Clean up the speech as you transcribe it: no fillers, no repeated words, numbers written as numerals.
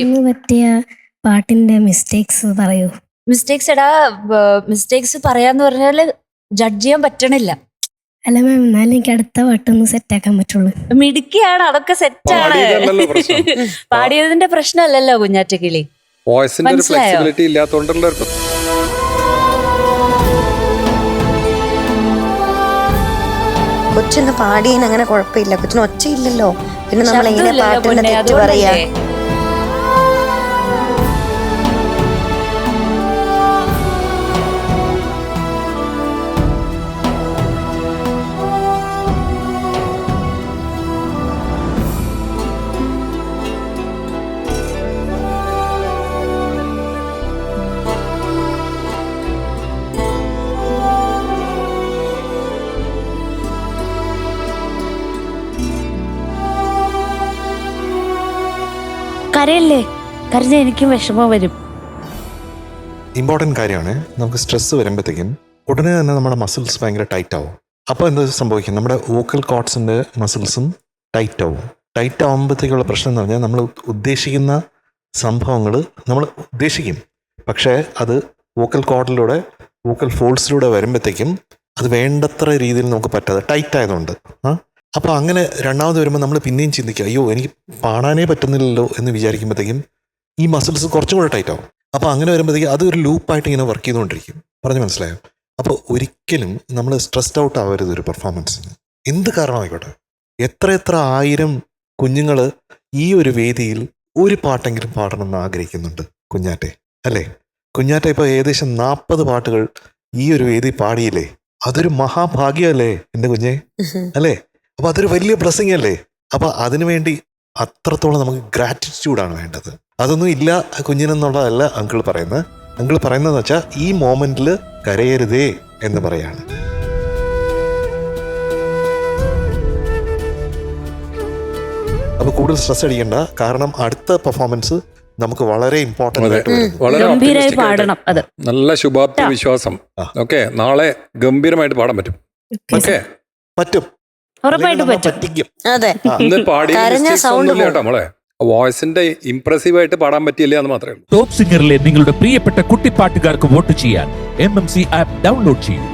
ഇന്ന് പറ്റിയ പാട്ടിന്റെ മിസ്റ്റേക്സ് പറയൂ. മിസ്റ്റേക്സ് മിസ്റ്റേക്സ് പറയാന്ന് പറഞ്ഞാല് ജഡ്ജ് ചെയ്യാൻ പറ്റണില്ല. അല്ല മാം, എന്നാലും എനിക്ക് അടുത്ത പാട്ടൊന്ന് സെറ്റ് ആക്കാൻ പറ്റുള്ളൂ. മിടുക്കിയാണ്, അതൊക്കെ സെറ്റാണ്. പാടിയതല്ലല്ലോ പ്രശ്നം. പാടിയതിന്റെ പ്രശ്നമല്ലല്ലോ കുഞ്ഞാറ്റക്കിളി. വോയിസിന്റെ ഒരു ഫ്ലെക്സിബിലിറ്റി ഇല്ലാത്തോണ്ടുള്ള ഒരു കൊച്ചിന് പാടിയതിന് അങ്ങനെ കുഴപ്പമില്ല, കൊച്ചിന് ഒച്ചയില്ലല്ലോ, പിന്നെ നമ്മൾ എങ്ങനെ പാട്ടിന്റെ തെറ്റ് പറയാ? കരയല്ലേ, കരഞ്ഞ എനിക്കും വിഷമം വരും. ഇമ്പോർട്ടൻറ്റ് കാര്യമാണ്. നമുക്ക് സ്ട്രെസ് വരുമ്പോഴത്തേക്കും ഉടനെ തന്നെ നമ്മുടെ മസിൽസ് ഭയങ്കര ടൈറ്റ് ആവും. അപ്പോൾ എന്താ സംഭവിക്കും, നമ്മുടെ വോക്കൽ കോർഡ്സിൻ്റെ മസിൽസും ടൈറ്റ് ആവും. ടൈറ്റ് ആകുമ്പോഴത്തേക്കുള്ള പ്രശ്നം എന്ന് പറഞ്ഞാൽ നമ്മൾ ഉദ്ദേശിക്കുന്ന സംഭവങ്ങൾ നമ്മൾ ഉദ്ദേശിക്കും, പക്ഷേ അത് വോക്കൽ കോർഡിലൂടെ വോക്കൽ ഫോൾസിലൂടെ വരുമ്പോഴത്തേക്കും അത് വേണ്ടത്ര രീതിയിൽ നമുക്ക് പറ്റാതെ ടൈറ്റ് ആയതുകൊണ്ട് അപ്പോൾ അങ്ങനെ രണ്ടാമത് വരുമ്പോൾ നമ്മൾ പിന്നെയും ചിന്തിക്കുക, അയ്യോ എനിക്ക് പാടാനേ പറ്റുന്നില്ലല്ലോ എന്ന് വിചാരിക്കുമ്പോഴത്തേക്കും ഈ മസിൽസ് കുറച്ചും കൂടെ ടൈറ്റ് ആവും. അപ്പോൾ അങ്ങനെ വരുമ്പോഴത്തേക്കും അതൊരു ലൂപ്പായിട്ട് ഇങ്ങനെ വർക്ക് ചെയ്തുകൊണ്ടിരിക്കും. പറഞ്ഞ് മനസ്സിലായോ? അപ്പോൾ ഒരിക്കലും നമ്മൾ സ്ട്രെസ്ഡ് ഔട്ട് ആവരുത് ഒരു പെർഫോമൻസിന്, എന്ത് കാരണമായിക്കോട്ടെ. എത്ര ആയിരം കുഞ്ഞുങ്ങൾ ഈ ഒരു വേദിയിൽ ഒരു പാട്ടെങ്കിലും പാടണമെന്ന് ആഗ്രഹിക്കുന്നുണ്ട് കുഞ്ഞാറ്റെ, അല്ലേ? കുഞ്ഞാറ്റെ ഇപ്പോൾ ഏകദേശം 40 പാട്ടുകൾ ഈ ഒരു വേദി പാടിയില്ലേ? അതൊരു മഹാഭാഗ്യമല്ലേ എൻ്റെ കുഞ്ഞെ, അല്ലേ? അപ്പോൾ അതൊരു വലിയ ബ്ലെസ്സിങ് അല്ലേ? അപ്പോൾ അതിനുവേണ്ടി അത്രത്തോളം നമുക്ക് ഗ്രാറ്റിറ്റ്യൂഡാണ് വേണ്ടത്. അതൊന്നും ഇല്ല കുഞ്ഞിനെന്നുള്ളതല്ല അങ്കിൾ പറയുന്നത്. അങ്കിൾ പറയുന്നതെന്ന് വെച്ചാൽ ഈ മോമെന്റിൽ കരയരുതേ എന്ന് പറയാണ്. അപ്പോൾ കൂടുതൽ സ്ട്രെസ് അടിക്കണ്ട, കാരണം അടുത്ത പെർഫോമൻസ് നമുക്ക് വളരെ ഇമ്പോർട്ടൻ്റ് ആയിട്ട് പാടണം. അത് നല്ല ശുഭാപ്തി വിശ്വാസം. ഓക്കെ, നാളെ ഗംഭീരമായിട്ട് പാടാൻ പറ്റും. ഓക്കെ, പറ്റും, ഉറപ്പായിട്ടും പറ്റിക്കും. അതെ, ഇന്ന് പാടിയ മോളെ വോയിസിന്റെ ഇംപ്രസീവ് ആയിട്ട് പാടാൻ പറ്റിയില്ല എന്ന് മാത്രമേ ഉള്ളൂ. ടോപ്പ് സിംഗറിലെ നിങ്ങളുടെ പ്രിയപ്പെട്ട കുട്ടിപ്പാട്ടുകാർക്ക് വോട്ട് ചെയ്യാൻ MMC ആപ്പ് ഡൗൺലോഡ് ചെയ്യൂ.